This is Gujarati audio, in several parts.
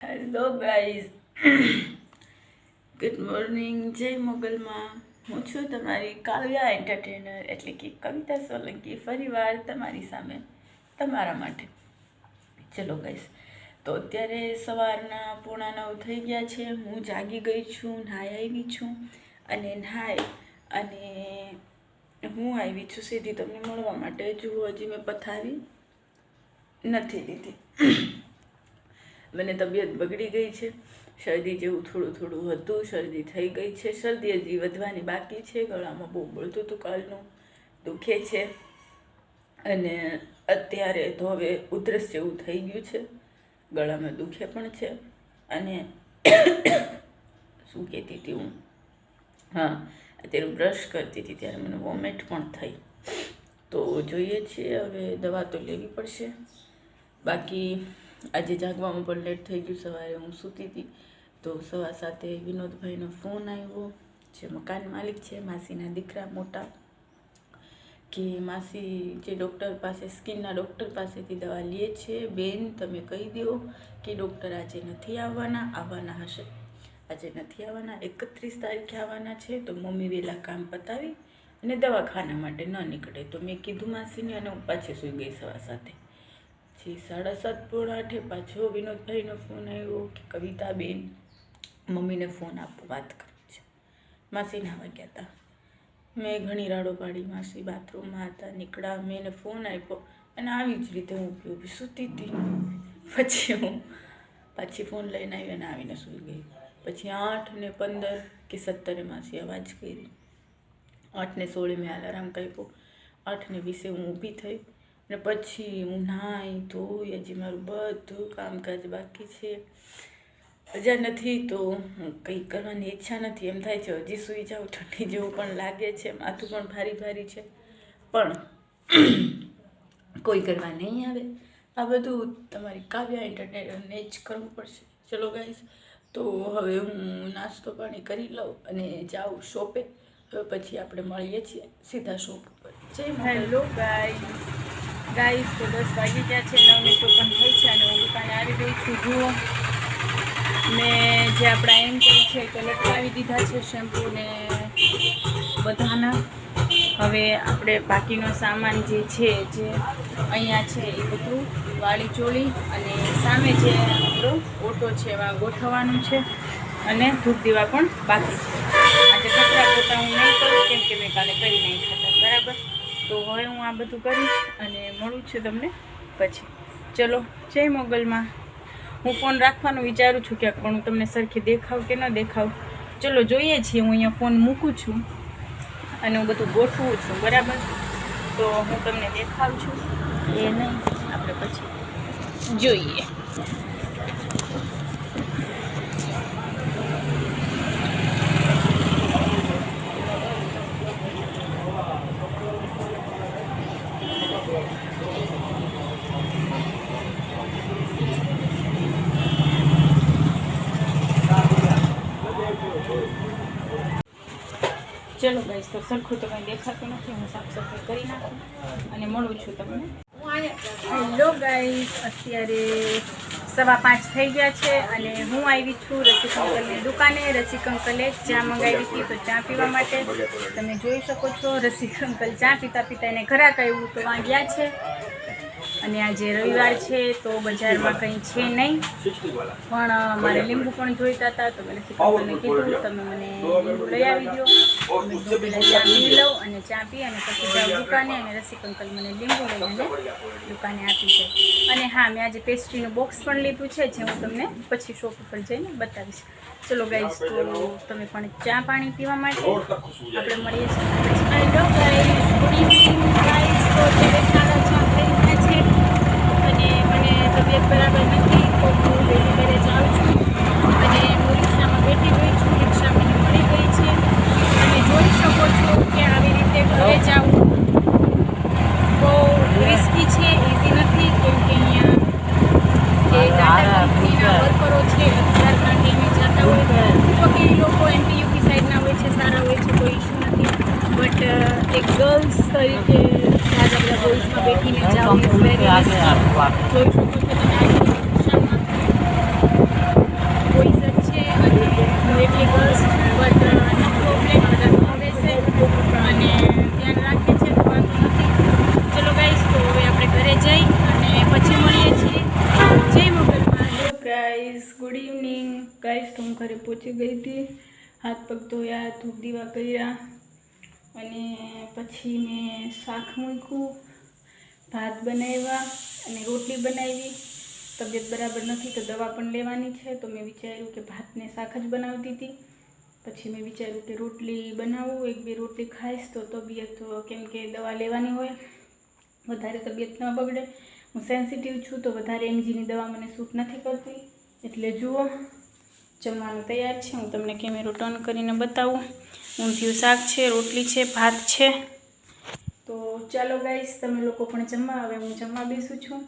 Hello guys, good morning. જય મોગલમાં. હું છું તમારી કાવ્યા એન્ટરટેનર એટલે કે કવિતા સોલંકી, ફરીવાર તમારી સામે તમારા માટે. ચલો ગાઈઝ, તો અત્યારે સવારના 8:45 થઈ ગયા છે. હું જાગી ગઈ છું, નહાઈ આવી છું અને હું આવી છું સીધી તમને મળવા માટે. જુઓ, હજી મેં પથારી નથી લીધી. મને તબિયત બગડી ગઈ છે, શરદી જેવું થોડું હતું, શરદી થઈ ગઈ છે. શરદી હજી વધવાની બાકી છે. ગળામાં બહુ બળતું હતું, કાલનું દુખે છે અને અત્યારે તો હવે ઉધરસ જેવું થઈ ગયું છે, ગળામાં દુખે પણ છે. અને શું કહેતી હતી હું, હા, અત્યારે બ્રશ કરતી હતી ત્યારે મને વોમિટ પણ થઈ. તો જોઈએ છીએ, હવે દવા તો લેવી પડશે. બાકી આજે જાગવામાં પણ લેટ થઈ ગયું. સવારે હું સૂતી હતી તો 7:15 વિનોદભાઈનો ફોન આવ્યો, જે મકાન માલિક છે, માસીના દીકરા મોટા, કે માસી જે ડૉક્ટર પાસે, સ્કિનના ડૉક્ટર પાસેથી દવા લે છે, બેન તમે કહી દો કે ડૉક્ટર આજે નથી આવવાના હશે. આજે નથી આવવાના, 31 તારીખે આવવાના છે. તો મમ્મી વહેલા કામ પતાવી અને દવાખાના માટે ન નીકળે. તો મેં કીધું માસીને, અને હું પાછી સૂઈ ગઈ 7:15. 7:30 પાછો વિનોદભાઈનો ફોન આવ્યો કે કવિતાબેન મમ્મીને ફોન આપો, વાત કરવી છે. માસી નાવા ગયા હતા. મેં ઘણી રાડો પાડી, માસી બાથરૂમમાં હતા, નીકળ્યા. મેં એને ફોન આપ્યો અને આવી જ રીતે હું ઊભી સૂતી હતી. પછી હું પાછી ફોન લઈને આવી અને આવીને સૂઈ ગઈ. પછી 8:15 કે 17 માસી અવાજ કરી. 8:16 મેં અલાર્મ કાપ્યો. 8:20 હું ઊભી થઈ અને પછી હું નાહી ધોઈ, હજી મારું બધું કામકાજ બાકી છે. રજા નથી તો કંઈ કરવાની ઈચ્છા નથી, એમ થાય છે હજી સૂઈ જાઉં. ઠંડી જેવું પણ લાગે છે, માથું પણ ભારી છે, પણ કોઈ કરવા નહીં આવે. આ બધું તમારી કાવ્યા એન્ટરટેનરને જ કરવું પડશે. ચલો ગાઈઝ, તો હવે હું નાસ્તો પાણી કરી લઉં અને જાઉં શોપે. હવે પછી આપણે મળીએ છીએ સીધા શોપ ઉપર. હેલો ગાઈઝ, તો 10 વાગી ગયા છે, 9:53 થઈ છે અને હું દુકાને આવી ગઈ છું. જુઓ, મેં જે આપણા એમ કહી છે તો લટકાવી દીધા છે શેમ્પૂ ને બધાના. હવે આપણે બાકીનો સામાન જે છે, જે અહીંયા છે એ બધું વાળી ચોળી અને સામે જે આપણો ઓટો છે એમાં ગોઠવવાનું છે અને ધૂપ દીવા પણ બાકી છે. આજે કચરા પોતા હું નહીં કરું કેમ કે મેં કાલે કરી નહીં ખાતા, બરાબર. તો હવે હું આ બધું કરીશ અને મળું છું તમને પછી. ચલો, જય મોગલમાં. હું ફોન રાખવાનું વિચારું છું ક્યાંક, પણ હું તમને સરખી દેખાવ કે ન દેખાવ, ચલો જોઈએ છીએ. હું અહીંયા ફોન મૂકું છું અને હું બધું ગોઠવું છું, બરાબર. તો હું તમને દેખાવું છું એ નહીં, આપણે પછી જોઈએ. ચલો ગાઈસ, તો સરખું તો કંઈ દેખાતું નથી. હું સાફ સફાઈ કરી નાખું અને મળું છું તમને. હેલો ગાઈસ, અત્યારે 5:15 થઈ ગયા છે અને હું આવી છું રસિક અંકલની દુકાને. રસિક અંકલે ચા મંગાવી હતી તો ચા પીવા માટે તમે જોઈ શકો છો. રસિક અંકલ ચા પીતા એને ઘરાક આવ્યું તો વાગ્યા છે. અને આજે રવિવાર છે તો બજારમાં કંઈ છે નહીં, પણ મારે લીંબુ પણ જોઈતા હતા. તો મેં રસિક અંકલને કીધું તમે મને લીંબુ લઈ આવી દો. ચા પી લઉં અને ચા પી અને પછી જાઉં દુકાને. અને રસિક અંકલ મને લીંબુ લઈને દુકાને આપી છે. અને હા, મેં આજે પેસ્ટ્રીનું બોક્સ પણ લીધું છે, જે હું તમને પછી શોપ ઉપર જઈને બતાવીશ. ચલો ગાઈસ, તો તમે પણ ચા પાણી પીવા માટે આપણે મળીએ છીએ. Hello guys, good evening guys. તો અત્યારે 6:30 થઈ ગયા છે અને મને તબિયત બરાબર નથી તો હું વહેલી ઘરે જાઉં છું અને હું રિક્ષામાં બેઠી ગઈ છું. રિક્ષા મને મળી ગઈ છે અને જોઈ શકો છો કે આવી રીતે ઘરે જવું બહુ રિસ્કી છે, ઇઝી નથી. કેમ કે અહીંયા જે ટાટા કંપનીના વર્કરો છે અત્યારના ટીમે જતા હોય, જો કે એ લોકો એમપી યુપી સાઈડના હોય છે, સારા હોય છે, કોઈ ઇશ્યુ નથી. બટ એક ગર્લ્સ તરીકે આજ બધા બોઇઝમાં બેઠીને જાઓ ઇઝ વેરી રિસ્કી. જોઈ શકો છો તમે આ રિક્ષામાં ગાઈસ, ગુડ ઇવનિંગ ગાઈસ. તો હું ઘરે પહોંચી ગઈ હતી, હાથ પગ ધોયા, ધૂપ દીવા કર્યા અને પછી મેં શાક મૂક્યું, ભાત બનાવ્યા અને રોટલી બનાવી. તબિયત બરાબર નથી તો દવા પણ લેવાની છે, તો મેં વિચાર્યું કે ભાતને શાક જ બનાવતી હતી. પછી મેં વિચાર્યું કે રોટલી બનાવું, 1-2 રોટલી ખાઈશ તો તબિયત, કેમ કે દવા લેવાની હોય, વધારે તબિયત ન બગડે. હું સેન્સિટિવ છું તો વધારે એમજીની દવા મને સૂટ નથી કરતી. એટલે જુઓ, જમવાનું તૈયાર છે. હું તમને કેમેરો ટર્ન કરીને બતાવું. ઊંધિયું શાક છે, રોટલી છે, ભાત છે. તો ચાલો ગાઈસ, તમે લોકો પણ જમવા. હવે હું જમવા બેસું છું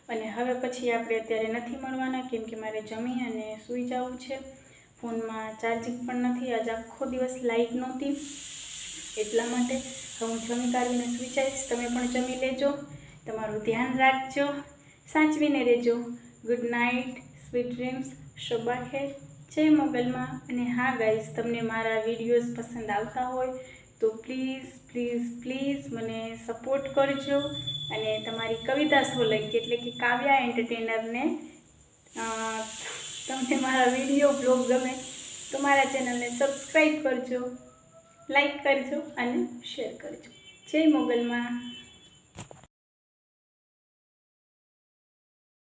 અને હવે પછી આપણે અત્યારે નથી મળવાના, કેમ કે મારે જમી અને સૂઈ જવું છે. ફોનમાં ચાર્જિંગ પણ નથી, આજ આખો દિવસ લાઇટ નહોતી, એટલા માટે હું જમી કાઢીને સૂઈ જઈશ. તમે પણ જમી લેજો, તમારું ધ્યાન રાખજો, સાચવીને રહેજો. ગુડ નાઇટ, સ્વીટ ડ્રીમ્સ, શોભા ખેર, જય મોગલમાં. અને હા ગાઈસ, તમને મારા વિડીયોઝ પસંદ આવતા હોય તો પ્લીઝ પ્લીઝ પ્લીઝ મને સપોર્ટ કરજો અને તમારી કવિતા સોલંકી એટલે કે કાવ્યા એન્ટરટેનરને તમને મારા વિડીયો બ્લોગ ગમે તો મારા ચેનલને સબસ્ક્રાઈબ કરજો, લાઈક કરજો અને શેર કરજો. જય મોગલમાં.